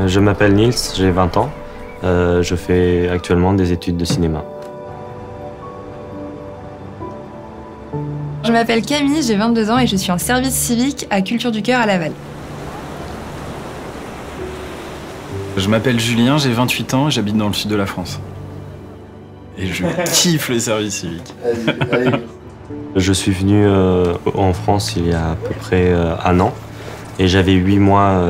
Je m'appelle Nils, j'ai 20 ans. Je fais actuellement des études de cinéma. Je m'appelle Camille, j'ai 22 ans et je suis en service civique à Culture du Cœur à Laval. Je m'appelle Julien, j'ai 28 ans et j'habite dans le sud de la France. Et je kiffe le service civique. Je suis venu en France il y a à peu près 1 an et j'avais 8 mois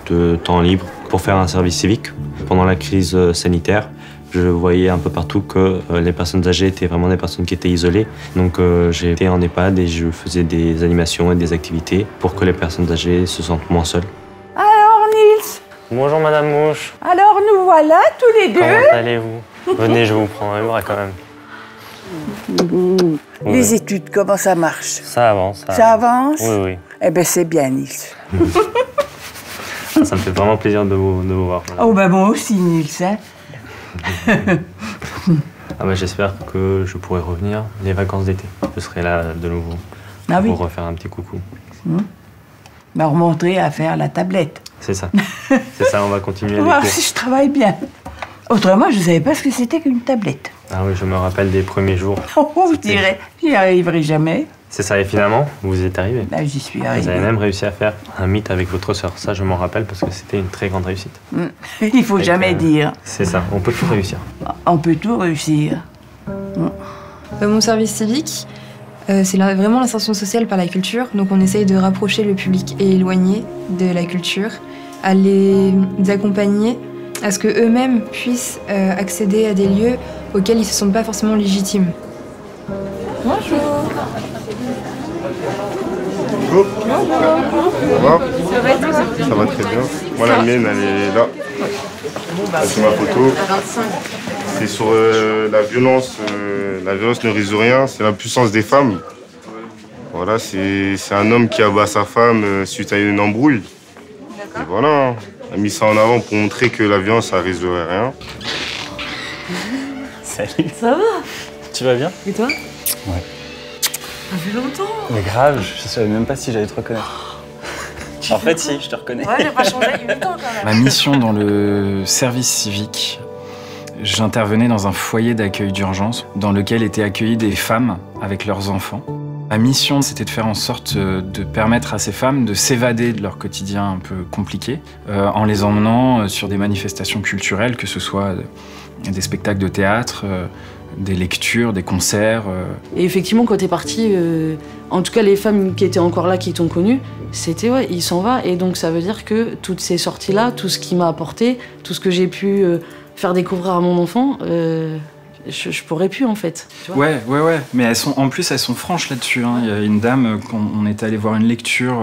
de temps libre pour faire un service civique. Pendant la crise sanitaire, je voyais un peu partout que les personnes âgées étaient vraiment des personnes qui étaient isolées. Donc j'ai été en EHPAD et je faisais des animations et des activités pour que les personnes âgées se sentent moins seules. Alors Nils, Bonjour Madame Mouche. alors nous voilà tous les deux. Comment allez-vous? Venez, je vous prends un bras quand même. Les études, comment ça marche? Ça avance. Ça avance? Oui, oui. Eh bien c'est bien Nils. Ça me fait vraiment plaisir de vous voir. Madame. Oh ben moi aussi Nils, hein. J'espère que je pourrai revenir les vacances d'été. Je serai là de nouveau Ah oui. pour refaire un petit coucou. Ben remonter à faire la tablette. C'est ça. C'est ça, on va continuer On les va voir cours. si je travaille bien. Autrement, je ne savais pas ce que c'était qu'une tablette. Ah oui, je me rappelle des premiers jours. Oh, je dirais, j'y arriverai jamais. C'est ça, et finalement, vous y êtes arrivé. Ben, j'y suis Vous avez arrivée. même réussi à faire un mythe avec votre sœur. Ça, je m'en rappelle parce que c'était une très grande réussite. Il faut Et jamais que- dire. C'est ça, on peut tout réussir. On peut tout réussir. Mon service civique, c'est vraiment l'insertion sociale par la culture. Donc on essaye de rapprocher le public éloigné de la culture, à les accompagner à ce qu'eux-mêmes puissent accéder à des lieux auxquels ils ne se sentent pas forcément légitimes. Bonjour. Ça va? Ça va très bien. Moi, la mienne, elle est là. C'est ma photo. C'est sur la violence. La violence ne résout rien. C'est la puissance des femmes. Voilà, c'est un homme qui abat sa femme suite à une embrouille. Et voilà, on a mis ça en avant pour montrer que la violence, ça ne résoudrait rien. Salut. Ça va? Tu vas bien? Et toi? Ouais. Ça fait longtemps. Mais grave, je savais même pas si j'allais te reconnaître. En fait, si, je te reconnais. Ouais, j'ai pas changé il y a 8 ans quand même. Ma mission dans le service civique, j'intervenais dans un foyer d'accueil d'urgence dans lequel étaient accueillies des femmes avec leurs enfants. Ma mission, c'était de faire en sorte de permettre à ces femmes de s'évader de leur quotidien un peu compliqué en les emmenant sur des manifestations culturelles, que ce soit des spectacles de théâtre, des lectures, des concerts. Et effectivement, quand t'es parti, en tout cas les femmes qui étaient encore là, qui t'ont connu, c'était ouais, il s'en va. Et donc ça veut dire que toutes ces sorties-là, tout ce qui m'a apporté, tout ce que j'ai pu faire découvrir à mon enfant, je pourrais plus en fait. Tu vois. Ouais. Mais en plus, elles sont franches là-dessus. Hein. Il y a une dame, quand on est allé voir une lecture,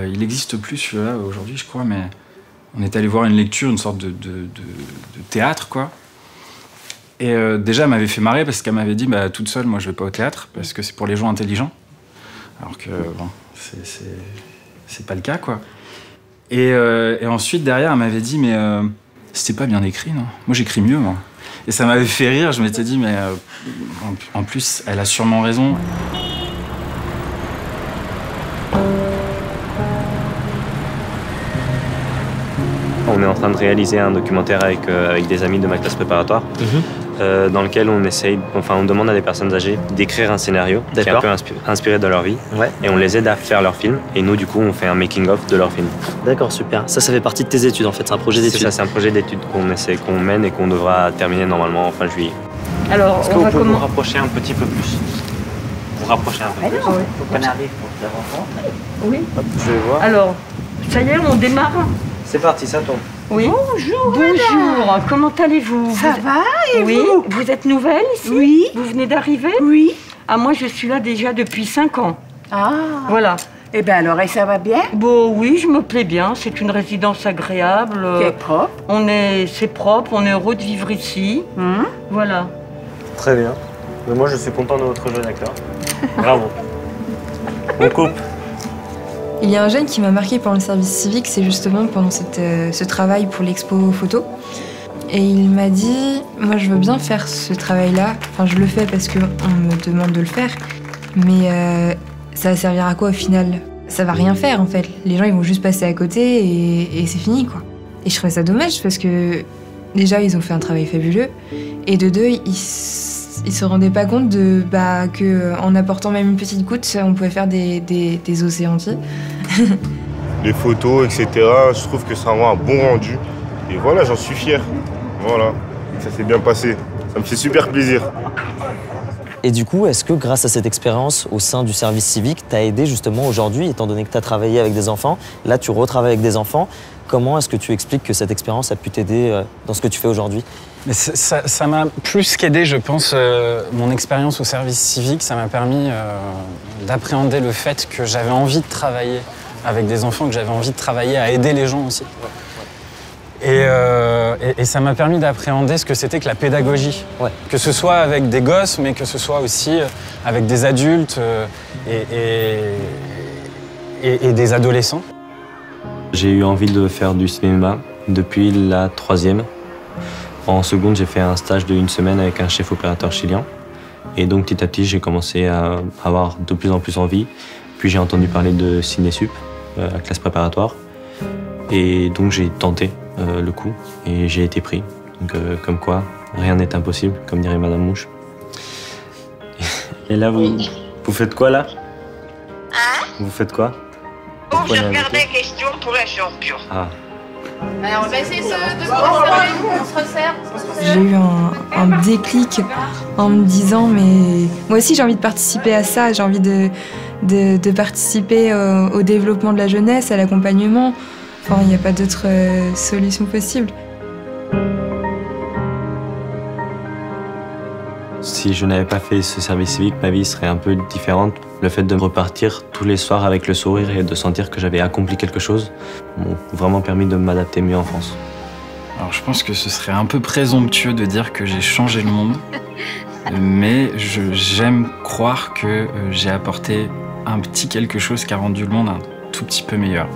il n'existe plus celui-là aujourd'hui, je crois, mais on est allé voir une lecture, une sorte de théâtre, quoi. Et déjà, elle m'avait fait marrer parce qu'elle m'avait dit bah, toute seule, moi je vais pas au théâtre parce que c'est pour les gens intelligents. Alors que bon, c'est pas le cas, quoi. Et ensuite, derrière, elle m'avait dit mais c'était pas bien écrit, non? Moi j'écris mieux, moi. Et ça m'avait fait rire, je m'étais dit mais en plus, elle a sûrement raison. On est en train de réaliser un documentaire avec des amis de ma classe préparatoire, dans lequel on demande à des personnes âgées d'écrire un scénario qui est un peu inspiré de leur vie, et on les aide à faire leur film. Et nous, du coup, on fait un making-of de leur film. D'accord, super. Ça fait partie de tes études en fait, c'est un projet d'études. C'est ça, c'est un projet d'études qu'on mène et qu'on devra terminer normalement en fin juillet. Alors, Est-ce que vous pouvez vous rapprocher un petit peu plus? Vous rapprocher un peu plus. Faut qu'on arrive pour faire enfant. Oui. Hop, je vais voir. Alors, ça y est, on démarre. C'est parti, ça tourne. Oui. Bonjour. Bonjour. Comment allez-vous? Ça va et Oui. vous? Vous êtes nouvelle ici? Oui. Vous venez d'arriver? Oui. Ah, moi, je suis là déjà depuis 5 ans. Ah. Voilà. Eh bien alors, et ça va bien? Bon, oui, je me plais bien. C'est une résidence agréable. C'est propre. C'est propre. On est heureux de vivre ici. Voilà. Très bien. Mais moi, je suis content de votre jeu d'acteur. Bravo. On coupe. Il y a un jeune qui m'a marqué pendant le service civique, c'est justement pendant ce travail pour l'expo photo. Et il m'a dit, moi je veux bien faire ce travail-là, enfin je le fais parce qu'on me demande de le faire, mais ça va servir à quoi au final? Ça va rien faire en fait, les gens ils vont juste passer à côté et c'est fini quoi. Et je trouvais ça dommage parce que déjà, ils ont fait un travail fabuleux. Et de deux, ils se rendaient pas compte qu'en apportant même une petite goutte, on pouvait faire des océans entiers. Les photos, etc., je trouve que ça rend un bon rendu. Et voilà, j'en suis fier. Voilà, ça s'est bien passé. Ça me fait super plaisir. Et du coup, est-ce que grâce à cette expérience au sein du service civique, t'as aidé justement aujourd'hui, étant donné que t'as travaillé avec des enfants, là tu retravailles avec des enfants, comment est-ce que tu expliques que cette expérience a pu t'aider dans ce que tu fais aujourd'hui? Mais ça m'a plus qu'aidé, je pense, mon expérience au service civique, ça m'a permis d'appréhender le fait que j'avais envie de travailler avec des enfants, que j'avais envie de travailler à aider les gens aussi. Et ça m'a permis d'appréhender ce que c'était que la pédagogie. Ouais. Que ce soit avec des gosses, mais que ce soit aussi avec des adultes et des adolescents. J'ai eu envie de faire du cinéma depuis la 3e. En seconde, j'ai fait un stage de 1 semaine avec un chef opérateur chilien. Et donc petit à petit, j'ai commencé à avoir de plus en plus envie. Puis j'ai entendu parler de Cinésup, à classe préparatoire. Et donc j'ai tenté le coup et j'ai été pris. Donc comme quoi, rien n'est impossible, comme dirait Madame Mouche. Et là, vous faites quoi là? Hein? Vous faites quoi? Oh, je regardais question pour un champion. Ah. Alors, on va essayer de prendre on se resserre. J'ai eu un déclic en me disant, mais moi aussi j'ai envie de participer à ça, j'ai envie de participer au développement de la jeunesse, à l'accompagnement. Enfin, il n'y a pas d'autre solution possible. Si je n'avais pas fait ce service civique, ma vie serait un peu différente. Le fait de repartir tous les soirs avec le sourire et de sentir que j'avais accompli quelque chose m'ont vraiment permis de m'adapter mieux en France. Alors je pense que ce serait un peu présomptueux de dire que j'ai changé le monde, mais j'aime croire que j'ai apporté un petit quelque chose qui a rendu le monde un tout petit peu meilleur.